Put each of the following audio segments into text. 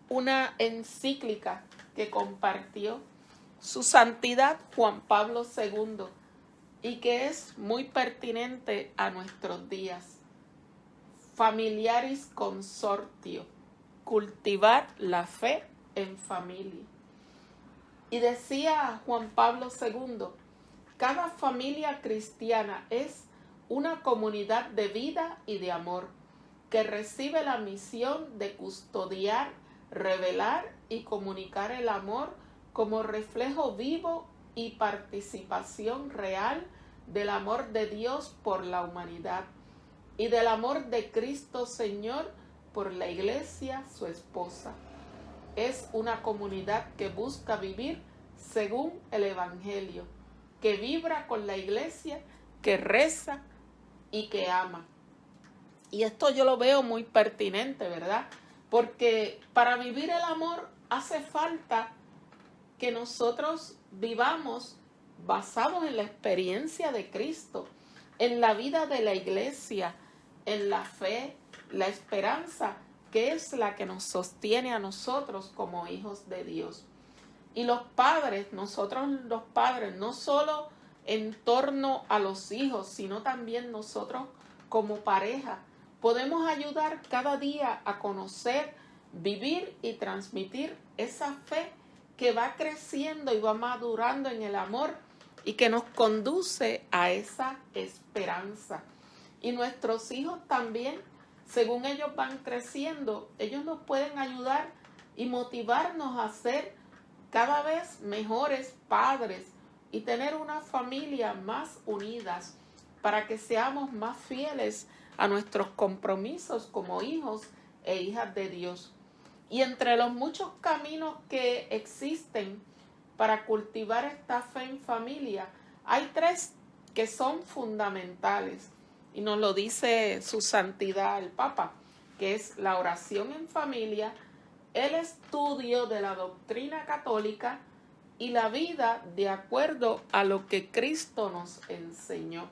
una encíclica que compartió Su Santidad Juan Pablo II y que es muy pertinente a nuestros días. Familiaris Consortio, cultivar la fe en familia. Y decía Juan Pablo II, cada familia cristiana es una comunidad de vida y de amor que recibe la misión de custodiar, revelar y comunicar el amor como reflejo vivo y participación real del amor de Dios por la humanidad y del amor de Cristo Señor por la Iglesia, su esposa. Es una comunidad que busca vivir según el Evangelio, que vibra con la Iglesia, que reza y que ama. Y esto yo lo veo muy pertinente, ¿verdad? Porque para vivir el amor hace falta que nosotros vivamos basados en la experiencia de Cristo, en la vida de la Iglesia, en la fe, la esperanza, que es la que nos sostiene a nosotros como hijos de Dios. Y los padres, nosotros los padres, no solo en torno a los hijos, sino también nosotros como pareja, podemos ayudar cada día a conocer, vivir y transmitir esa fe que va creciendo y va madurando en el amor y que nos conduce a esa esperanza. Y nuestros hijos también, según ellos van creciendo, ellos nos pueden ayudar y motivarnos a ser cada vez mejores padres y tener una familia más unidas para que seamos más fieles a nuestros compromisos como hijos e hijas de Dios. Y entre los muchos caminos que existen para cultivar esta fe en familia, hay 3 que son fundamentales. Y nos lo dice Su Santidad el Papa, que es la oración en familia, el estudio de la doctrina católica y la vida de acuerdo a lo que Cristo nos enseñó.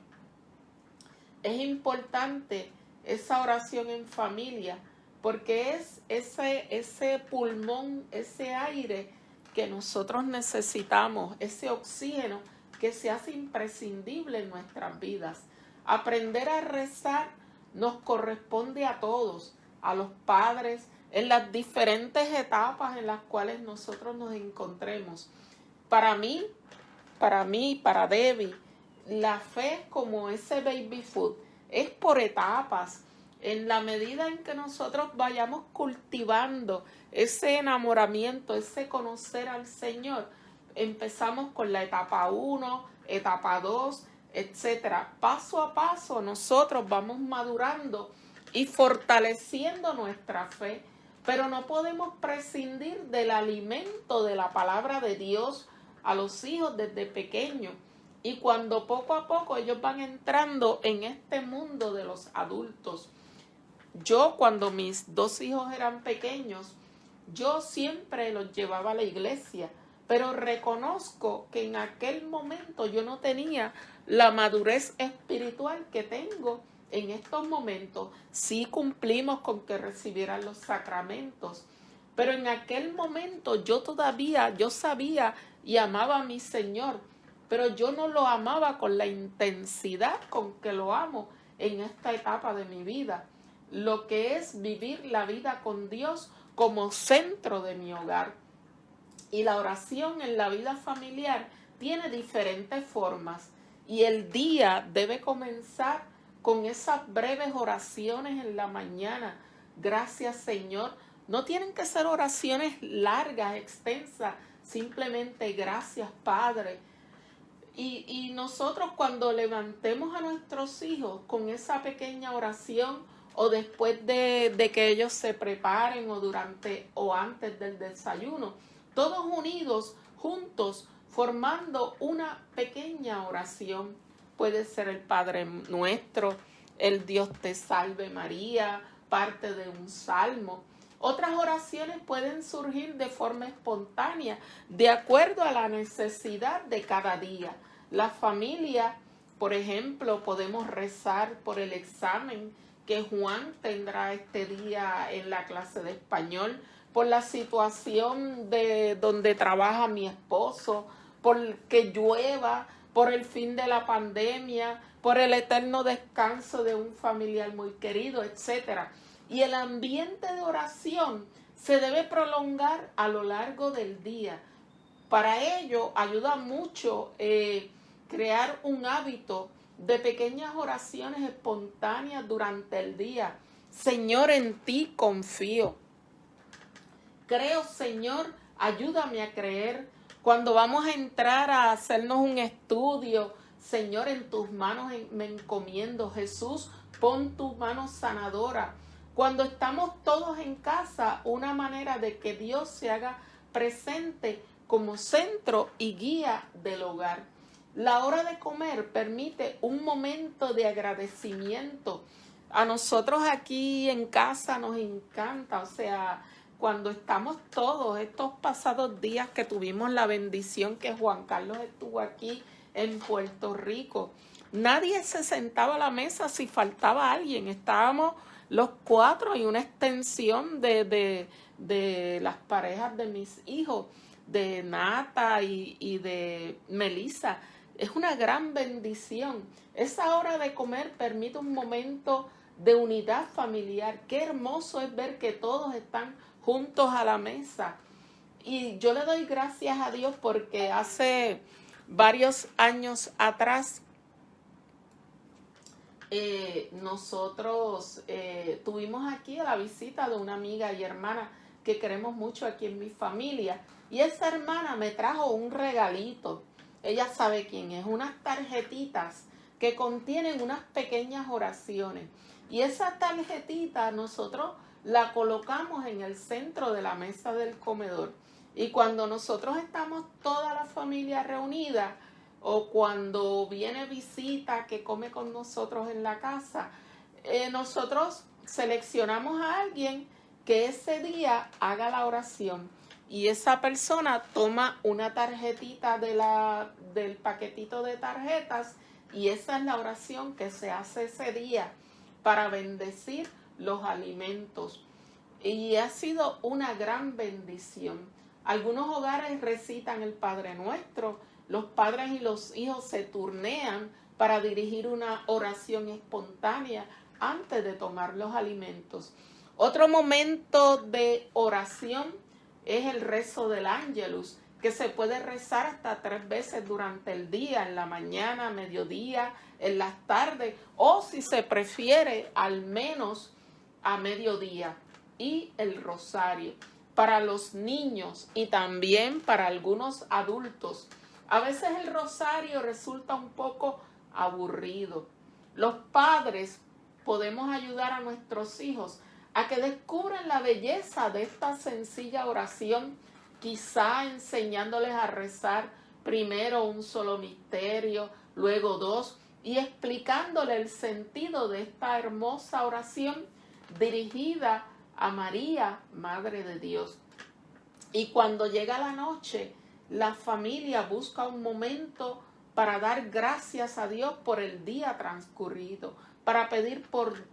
Es importante esa oración en familia porque es ese pulmón, ese aire que nosotros necesitamos, ese oxígeno que se hace imprescindible en nuestras vidas. Aprender a rezar nos corresponde a todos, a los padres, en las diferentes etapas en las cuales nosotros nos encontremos. Para mí, para Debbie, la fe es como ese baby food, es por etapas. En la medida en que nosotros vayamos cultivando ese enamoramiento, ese conocer al Señor, empezamos con la etapa 1, etapa 2, etcétera. Paso a paso nosotros vamos madurando y fortaleciendo nuestra fe, pero no podemos prescindir del alimento de la palabra de Dios a los hijos desde pequeños. Y cuando poco a poco ellos van entrando en este mundo de los adultos. Yo, cuando mis 2 hijos eran pequeños, yo siempre los llevaba a la iglesia, pero reconozco que en aquel momento yo no tenía la madurez espiritual que tengo en estos momentos. Sí cumplimos con que recibieran los sacramentos, pero en aquel momento yo sabía y amaba a mi Señor, pero yo no lo amaba con la intensidad con que lo amo en esta etapa de mi vida. Lo que es vivir la vida con Dios como centro de mi hogar. Y la oración en la vida familiar tiene diferentes formas. Y el día debe comenzar con esas breves oraciones en la mañana. Gracias, Señor. No tienen que ser oraciones largas, extensas. Simplemente gracias, Padre. Y nosotros cuando levantemos a nuestros hijos con esa pequeña oración, o después de que ellos se preparen, o durante o antes del desayuno, todos unidos, juntos, formando una pequeña oración. Puede ser el Padre Nuestro, el Dios te salve María, parte de un salmo. Otras oraciones pueden surgir de forma espontánea, de acuerdo a la necesidad de cada día. La familia, por ejemplo, podemos rezar por el examen que Juan tendrá este día en la clase de español, por la situación de donde trabaja mi esposo, por que llueva, por el fin de la pandemia, por el eterno descanso de un familiar muy querido, etc. Y el ambiente de oración se debe prolongar a lo largo del día. Para ello ayuda mucho crear un hábito de pequeñas oraciones espontáneas durante el día. Señor, en ti confío. Creo, Señor, ayúdame a creer. Cuando vamos a entrar a hacernos un estudio, Señor, en tus manos me encomiendo. Jesús, pon tu mano sanadora. Cuando estamos todos en casa, una manera de que Dios se haga presente como centro y guía del hogar. La hora de comer permite un momento de agradecimiento. A nosotros aquí en casa nos encanta, o sea, cuando estamos todos estos pasados días que tuvimos la bendición que Juan Carlos estuvo aquí en Puerto Rico, nadie se sentaba a la mesa si faltaba alguien. Estábamos los cuatro y una extensión de las parejas de mis hijos, de Nata y de Melissa. Es una gran bendición. Esa hora de comer permite un momento de unidad familiar. Qué hermoso es ver que todos están juntos a la mesa. Y yo le doy gracias a Dios porque hace varios años atrás nosotros tuvimos aquí a la visita de una amiga y hermana que queremos mucho aquí en mi familia. Y esa hermana me trajo un regalito. Ella sabe quién es, unas tarjetitas que contienen unas pequeñas oraciones. Y esa tarjetita nosotros la colocamos en el centro de la mesa del comedor. Y cuando nosotros estamos toda la familia reunida, o cuando viene visita que come con nosotros en la casa, nosotros seleccionamos a alguien que ese día haga la oración. Y esa persona toma una tarjetita del paquetito de tarjetas y esa es la oración que se hace ese día para bendecir los alimentos. Y ha sido una gran bendición. Algunos hogares recitan el Padre Nuestro. Los padres y los hijos se turnean para dirigir una oración espontánea antes de tomar los alimentos. Otro momento de oración es el rezo del Ángelus, que se puede rezar hasta 3 veces durante el día, en la mañana, mediodía, en las tardes, o si se prefiere, al menos a mediodía. Y el rosario para los niños y también para algunos adultos. A veces el rosario resulta un poco aburrido. Los padres podemos ayudar a nuestros hijos a que descubran la belleza de esta sencilla oración, quizá enseñándoles a rezar primero un solo misterio, luego 2, y explicándole el sentido de esta hermosa oración dirigida a María, Madre de Dios. Y cuando llega la noche, la familia busca un momento para dar gracias a Dios por el día transcurrido, para pedir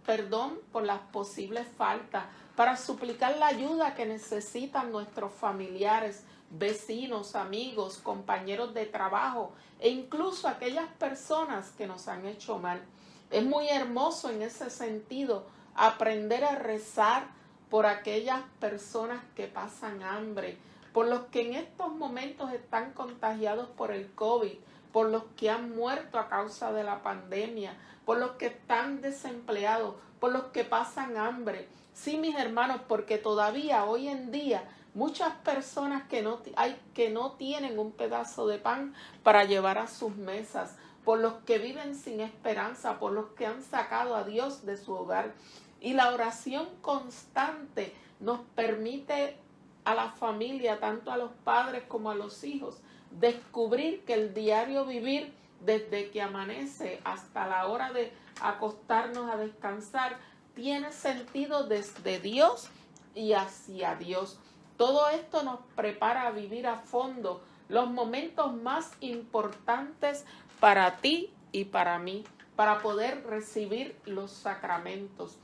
perdón por las posibles faltas, para suplicar la ayuda que necesitan nuestros familiares, vecinos, amigos, compañeros de trabajo e incluso aquellas personas que nos han hecho mal. Es muy hermoso en ese sentido aprender a rezar por aquellas personas que pasan hambre, por los que en estos momentos están contagiados por el COVID, por los que han muerto a causa de la pandemia, por los que están desempleados, por los que pasan hambre. Sí, mis hermanos, porque todavía hoy en día muchas personas que no tienen un pedazo de pan para llevar a sus mesas, por los que viven sin esperanza, por los que han sacado a Dios de su hogar. Y la oración constante nos permite a la familia, tanto a los padres como a los hijos, descubrir que el diario vivir, desde que amanece hasta la hora de acostarnos a descansar, tiene sentido desde Dios y hacia Dios. Todo esto nos prepara a vivir a fondo los momentos más importantes para ti y para mí. para poder recibir los sacramentos.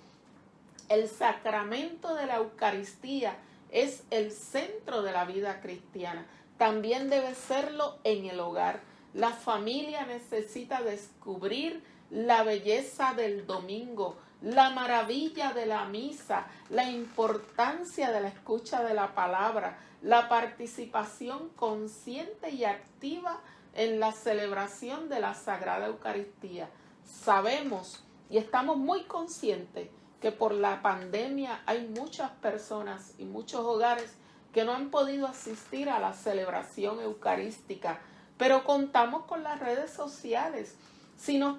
El sacramento de la Eucaristía es el centro de la vida cristiana. También debe serlo en el hogar. La familia necesita descubrir la belleza del domingo, la maravilla de la misa, la importancia de la escucha de la palabra, la participación consciente y activa en la celebración de la Sagrada Eucaristía. Sabemos y estamos muy conscientes que por la pandemia hay muchas personas y muchos hogares que no han podido asistir a la celebración eucarística, pero contamos con las redes sociales. Si nos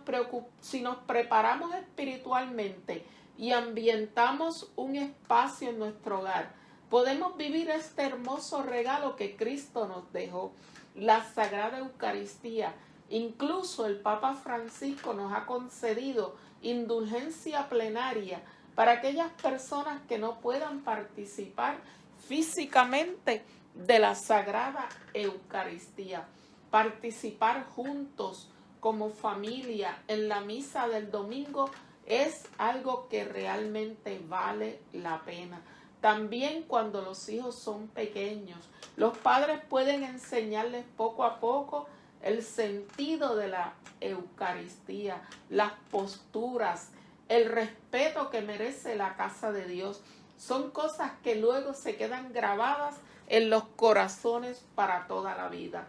preparamos espiritualmente y ambientamos un espacio en nuestro hogar, podemos vivir este hermoso regalo que Cristo nos dejó, la Sagrada Eucaristía. Incluso el Papa Francisco nos ha concedido indulgencia plenaria para aquellas personas que no puedan participar físicamente de la Sagrada Eucaristía. Participar juntos como familia en la misa del domingo es algo que realmente vale la pena. También cuando los hijos son pequeños, los padres pueden enseñarles poco a poco el sentido de la Eucaristía, las posturas, el respeto que merece la casa de Dios. Son cosas que luego se quedan grabadas en los corazones para toda la vida.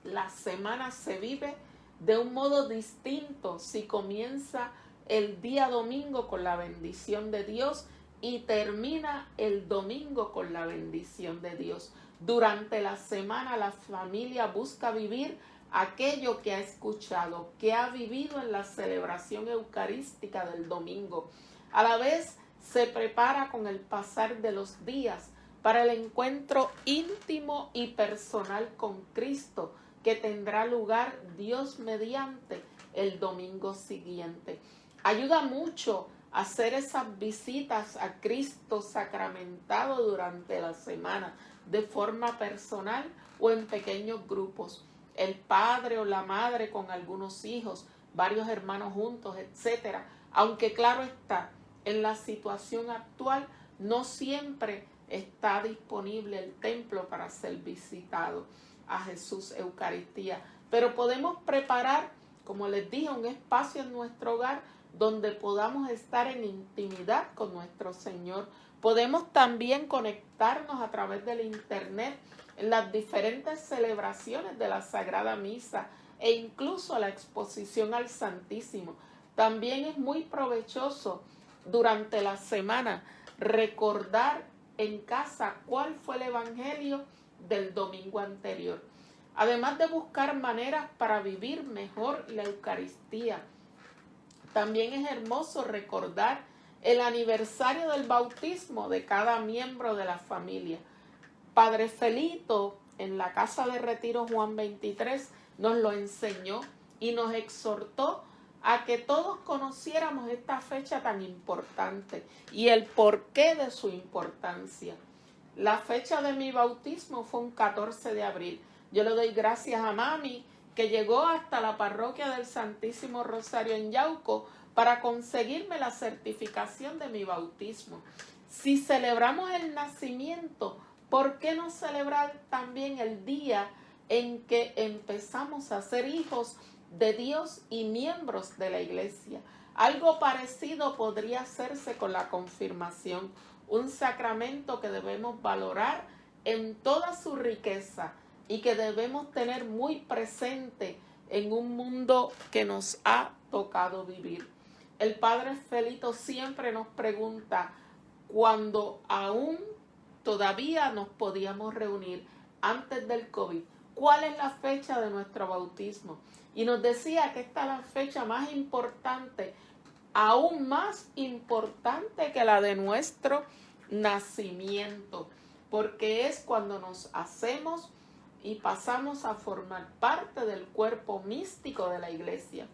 La semana se vive de un modo distinto si comienza el día domingo con la bendición de Dios y termina el domingo con la bendición de Dios. Durante la semana la familia busca vivir aquello que ha escuchado, que ha vivido en la celebración eucarística del domingo. A la vez se prepara con el pasar de los días para el encuentro íntimo y personal con Cristo, que tendrá lugar Dios mediante el domingo siguiente. Ayuda mucho hacer esas visitas a Cristo sacramentado durante la semana, de forma personal o en pequeños grupos. El padre o la madre con algunos hijos, varios hermanos juntos, etc. Aunque claro está, en la situación actual no siempre está disponible el templo para ser visitado a Jesús Eucaristía. Pero podemos preparar, como les dije, un espacio en nuestro hogar donde podamos estar en intimidad con nuestro Señor. Podemos también conectarnos a través del internet en las diferentes celebraciones de la Sagrada Misa e incluso la exposición al Santísimo. También es muy provechoso durante la semana recordar en casa cuál fue el evangelio del domingo anterior. Además de buscar maneras para vivir mejor la Eucaristía, también es hermoso recordar el aniversario del bautismo de cada miembro de la familia. Padre Felito, en la Casa de Retiro Juan 23, nos lo enseñó y nos exhortó a que todos conociéramos esta fecha tan importante y el porqué de su importancia. La fecha de mi bautismo fue un 14 de abril. Yo le doy gracias a mami que llegó hasta la parroquia del Santísimo Rosario en Yauco para conseguirme la certificación de mi bautismo. Si celebramos el nacimiento, ¿por qué no celebrar también el día en que empezamos a ser hijos de Dios y miembros de la iglesia? Algo parecido podría hacerse con la confirmación, un sacramento que debemos valorar en toda su riqueza y que debemos tener muy presente en un mundo que nos ha tocado vivir. El Padre Felito siempre nos pregunta, cuando aún todavía nos podíamos reunir antes del COVID, ¿cuál es la fecha de nuestro bautismo? Y nos decía que esta es la fecha más importante, aún más importante que la de nuestro nacimiento, porque es cuando nos hacemos y pasamos a formar parte del cuerpo místico de la iglesia.